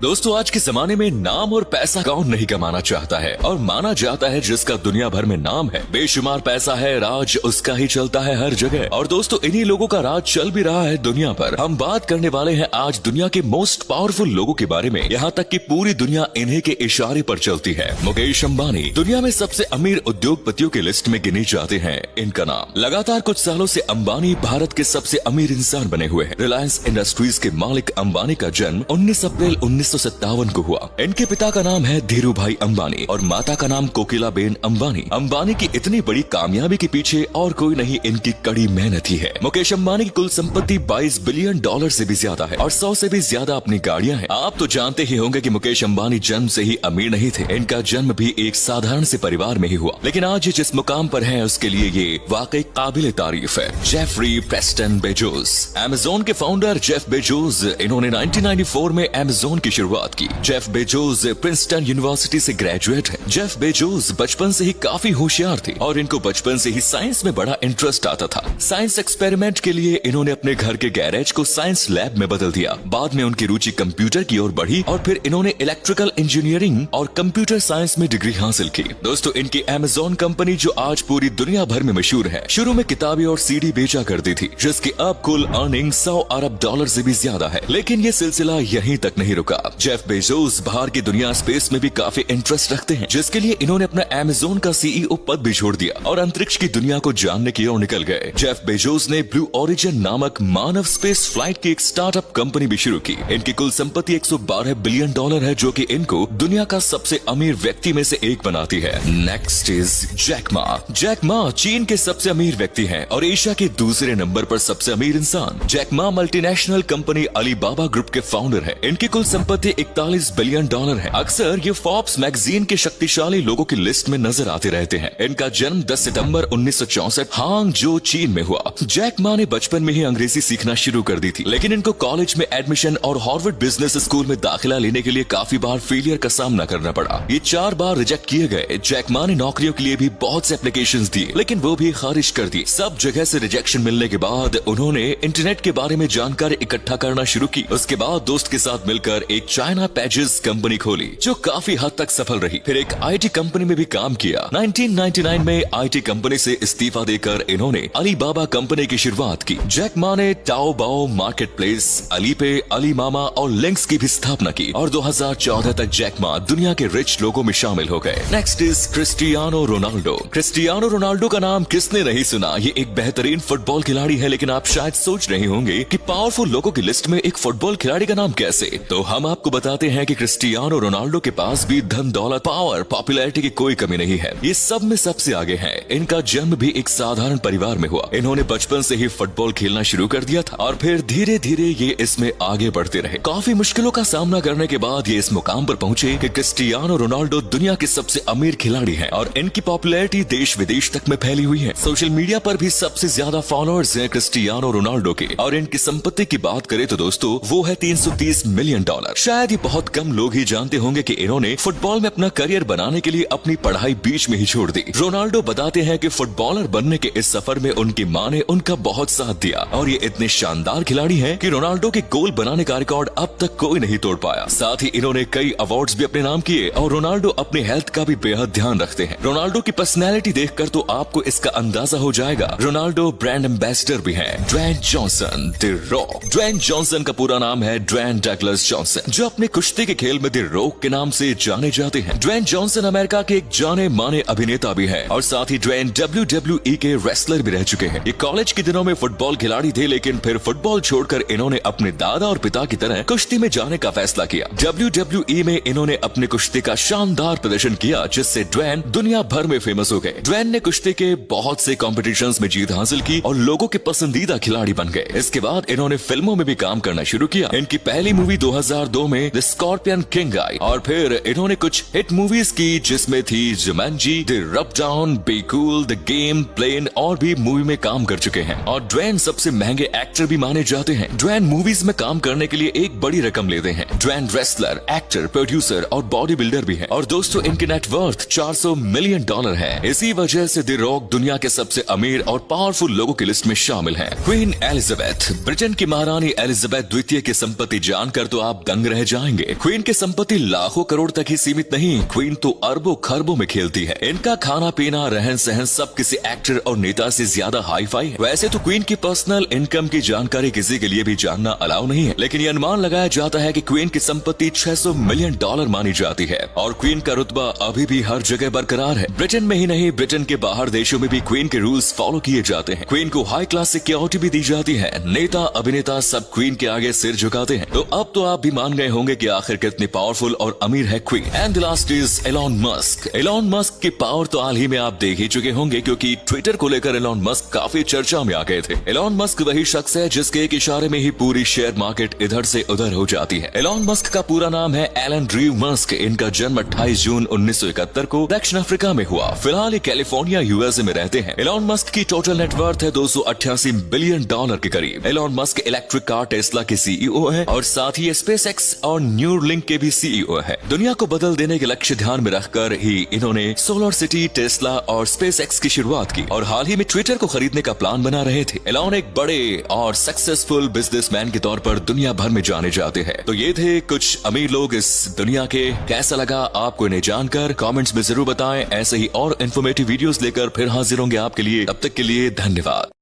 दोस्तों, आज के जमाने में नाम और पैसा कौन नहीं कमाना चाहता है और माना जाता है जिसका दुनिया भर में नाम है, बेशुमार पैसा है, राज उसका ही चलता है हर जगह। और दोस्तों, इन्हीं लोगों का राज चल भी रहा है दुनिया पर। हम बात करने वाले हैं आज दुनिया के मोस्ट पावरफुल लोगों के बारे में, यहाँ तक कि पूरी दुनिया इन्हीं के इशारे पर चलती है। मुकेश अंबानी दुनिया में सबसे अमीर उद्योगपतियों की लिस्ट में गिने जाते हैं इनका नाम। लगातार कुछ सालों से अंबानी भारत के सबसे अमीर इंसान बने हुए हैं। रिलायंस इंडस्ट्रीज के मालिक अंबानी का जन्म 19 अप्रैल 1957 को हुआ। इनके पिता का नाम है धीरूभाई अंबानी और माता का नाम कोकिलाबेन अंबानी। अंबानी की इतनी बड़ी कामयाबी के पीछे और कोई नहीं, इनकी कड़ी मेहनत ही है। मुकेश अंबानी की कुल संपत्ति 22 बिलियन डॉलर से भी ज्यादा है और 100 से भी ज्यादा अपनी गाड़ियां हैं। आप तो जानते ही होंगे कि मुकेश अंबानी जन्म से ही अमीर नहीं थे। इनका जन्म भी एक साधारण से परिवार में ही हुआ, लेकिन आज ये जिस मुकाम पर है उसके लिए ये वाकई काबिल तारीफ है। जेफरी प्रेस्टन बेजोस, अमेज़न के फाउंडर जेफ बेजोस, इन्होंने 1994 में अमेज़न की शुरुआत की। जेफ बेजोस प्रिंसटन यूनिवर्सिटी से ग्रेजुएट है। जेफ बेजोस बचपन से ही काफी होशियार थे और इनको बचपन से ही साइंस में बड़ा इंटरेस्ट आता था। साइंस एक्सपेरिमेंट के लिए इन्होंने अपने घर के गैरेज को साइंस लैब में बदल दिया। बाद में उनकी रुचि कंप्यूटर की ओर बढ़ी और फिर इन्होंने इलेक्ट्रिकल इंजीनियरिंग और कंप्यूटर साइंस में डिग्री हासिल की। दोस्तों, इनकी अमेज़न कंपनी जो आज पूरी दुनिया भर में मशहूर है, शुरू में किताबें और सीडी बेचा करती थी, जिसकी अब कुल अर्निंग 100 अरब डॉलर से भी ज्यादा है। लेकिन ये सिलसिला यहीं तक नहीं रुका। जेफ बेजोस बाहर की दुनिया स्पेस में भी काफी इंटरेस्ट रखते हैं, जिसके लिए इन्होंने अपना अमेज़न का सीईओ पद भी छोड़ दिया और अंतरिक्ष की दुनिया को जानने की ओर निकल गए। जेफ बेजोस ने ब्लू ओरिजिन नामक मानव स्पेस फ्लाइट की एक स्टार्टअप कंपनी भी शुरू की। इनकी कुल संपत्ति 112 बिलियन डॉलर है, जो कि इनको दुनिया का सबसे अमीर व्यक्ति में से एक बनाती है। Next is Jack Ma. Jack Ma चीन के सबसे अमीर व्यक्ति हैं और एशिया के दूसरे नंबर पर सबसे अमीर इंसान। Jack Ma multinational company Alibaba group के फाउंडर है। इनकी कुल संपत्ति 41 बिलियन डॉलर है। अक्सर ये फोर्ब्स मैगजीन के शक्तिशाली लोगों की लिस्ट में नजर आते रहते हैं। इनका जन्म 10 सितंबर 1964 हांगझो चीन में हुआ। जैक मा ने बचपन में ही अंग्रेजी सीखना शुरू कर दी थी, लेकिन इनको कॉलेज में एडमिशन और हार्वर्ड बिजनेस स्कूल में दाखिला लेने के लिए काफी बार फेलियर का सामना करना पड़ा। ये 4 बार रिजेक्ट किए गए। जैक मा ने नौकरियों के लिए भी बहुत से एप्लीकेशंस दिए, लेकिन वो भी खारिज कर दिए। सब जगह से रिजेक्शन मिलने के बाद उन्होंने इंटरनेट के बारे में जानकारी इकट्ठा करना शुरू की। उसके बाद दोस्त के साथ मिलकर एक चाइना पैजेस कंपनी खोली, जो काफी हद तक सफल रही। फिर एक आईटी कंपनी में भी काम किया। 1999 में आईटी कंपनी से इस्तीफा देकर इन्होंने अलीबाबा कंपनी की शुरुआत की। जैक मा ने टाओबाओ मार्केट प्लेस, अलीपे, अलीमामा और लिंक्स की भी स्थापना की और 2014 तक जैक मा दुनिया के रिच लोगों में शामिल हो गए। Next is Cristiano Ronaldo. Cristiano Ronaldo का नाम किसने नहीं सुना। ये एक बेहतरीन फुटबॉल खिलाड़ी है, लेकिन आप शायद सोच रहे होंगे कि पावरफुल लोगों की लिस्ट में एक फुटबॉल खिलाड़ी का नाम कैसे। तो हम आपको बताते हैं कि क्रिस्टियानो रोनाल्डो के पास भी धन दौलत, पावर, पॉपुलैरिटी की कोई कमी नहीं है। ये सब में सबसे आगे हैं। इनका जन्म भी एक साधारण परिवार में हुआ। इन्होंने बचपन से ही फुटबॉल खेलना शुरू कर दिया था और फिर धीरे धीरे ये इसमें आगे बढ़ते रहे। काफी मुश्किलों का सामना करने के बाद ये इस मुकाम पर पहुंचे कि क्रिस्टियानो रोनाल्डो दुनिया के सबसे अमीर खिलाड़ी हैं और इनकी पॉपुलैरिटी देश विदेश तक में फैली हुई है। सोशल मीडिया पर भी सबसे ज्यादा फॉलोअर्स हैं क्रिस्टियानो रोनाल्डो के। और इनकी संपत्ति की बात करें तो दोस्तों, वो है 330 मिलियन डॉलर। शायद ये बहुत कम लोग ही जानते होंगे कि इन्होंने फुटबॉल में अपना करियर बनाने के लिए अपनी पढ़ाई बीच में ही छोड़ दी। रोनाल्डो बताते हैं कि फुटबॉलर बनने के इस सफर में उनकी मां ने उनका बहुत साथ दिया और ये इतने शानदार खिलाड़ी हैं कि रोनाल्डो के गोल बनाने का रिकॉर्ड अब तक कोई नहीं तोड़ पाया। साथ ही इन्होंने कई अवार्ड्स भी अपने नाम किए और रोनाल्डो अपने हेल्थ का भी बेहद ध्यान रखते हैं। रोनाल्डो की पर्सनैलिटी देखकर तो आपको इसका अंदाजा हो जाएगा। रोनाल्डो ब्रांड एम्बेसडर भी है। Dwayne Johnson the Rock. Dwayne Johnson का पूरा नाम है ड्वेन डगलस जॉनसन, जो अपने कुश्ती के खेल में द रॉक के नाम से जाने जाते हैं। ड्वेन जॉनसन अमेरिका के एक जाने माने अभिनेता भी है और साथ ही ड्वेन WWE के रेसलर भी रह चुके हैं। ये कॉलेज के दिनों में फुटबॉल खिलाड़ी थे, लेकिन फिर फुटबॉल छोड़कर इन्होंने अपने दादा और पिता की तरह कुश्ती में जाने का फैसला किया। WWE में इन्होंने अपने कुश्ती का शानदार प्रदर्शन किया, जिससे ड्वेन दुनिया भर में फेमस हो गए। ड्वेन ने कुश्ती के बहुत से कॉम्पिटिशंस में जीत हासिल की और लोगों के पसंदीदा खिलाड़ी बन गए। इसके बाद इन्होंने फिल्मों में भी काम करना शुरू किया। इनकी पहली मूवी 2002 में द स्कॉर्पियन किंग आई और फिर इन्होंने कुछ हिट मूवीज की, जिसमें थी Jumanji, the rundown, be cool, the game, plan और भी मूवी में काम कर चुके हैं। और ड्वेन सबसे महंगे एक्टर भी माने जाते हैं। ड्वेन मूवीज में काम करने के लिए एक बड़ी रकम लेते हैं। ड्वेन रेसलर, एक्टर, प्रोड्यूसर और बॉडी बिल्डर भी है। और दोस्तों, इनके नेटवर्थ 400 मिलियन डॉलर है। इसी वजह से द रॉक दुनिया के सबसे अमीर और पावरफुल लोगों की लिस्ट में शामिल है। Queen Elizabeth. ब्रिटेन की महारानी एलिजाबेथ द्वितीय की संपत्ति जानकर तो आप दंग रह जाएंगे। क्वीन की संपत्ति लाखों करोड़ तक ही सीमित नहीं, क्वीन तो अरबों खरबों में खेलती है। इनका खाना पीना रहन सहन सब किसी एक्टर और नेता से ज्यादा हाई फाई है। वैसे तो क्वीन की पर्सनल इनकम की जानकारी किसी के लिए भी जानना अलाउ नहीं है, लेकिन ये अनुमान लगाया जाता है कि क्वीन की संपत्ति $600 मिलियन मानी जाती है और क्वीन का रुतबा अभी भी हर जगह बरकरार है। ब्रिटेन में ही नहीं, ब्रिटेन के बाहर देशों में भी क्वीन के रूल्स फॉलो किए जाते हैं। क्वीन को हाई क्लास सिक्योरिटी भी दी जाती है। नेता अभिनेता सब क्वीन के आगे सिर झुकाते हैं। तो अब तो आप भी मान गए होंगे कि आखिर कितनी पावरफुल और अमीर है queen. And the last is Elon Musk. Elon Musk की पावर तो हाल ही में आप देख ही चुके होंगे, क्योंकि ट्विटर को लेकर एलॉन मस्क काफी चर्चा में आ गए थे। एलॉन मस्क वही शख्स है जिसके एक इशारे में ही पूरी शेयर मार्केट इधर से उधर हो जाती है। एलॉन मस्क का पूरा नाम है एलन ड्रीव मस्क। इनका जन्म 28 जून 1971 को दक्षिण अफ्रीका में हुआ। फिलहाल ये कैलिफोर्निया यूएसए में रहते हैं। एलॉन मस्क की टोटल नेटवर्थ है $288 बिलियन के करीब। Elon Musk electric car Tesla के सीईओ है और साथ ही स्पेसएक्स और न्यूरलिंक के भी सीईओ है। दुनिया को बदल देने के लक्ष्य ध्यान में रखकर ही इन्होंने सोलर सिटी, टेस्ला और स्पेसएक्स की शुरुआत की और हाल ही में ट्विटर को खरीदने का प्लान बना रहे थे। एलॉन एक बड़े और सक्सेसफुल बिजनेसमैन के तौर पर दुनिया भर में जाने जाते हैं। तो ये थे कुछ अमीर लोग इस दुनिया के। कैसा लगा आपको इन्हें जानकर? कमेंट्स में जरूर बताएं। ऐसे ही और इन्फॉर्मेटिव वीडियोस लेकर फिर हाजिर होंगे आपके लिए। तब तक के लिए धन्यवाद।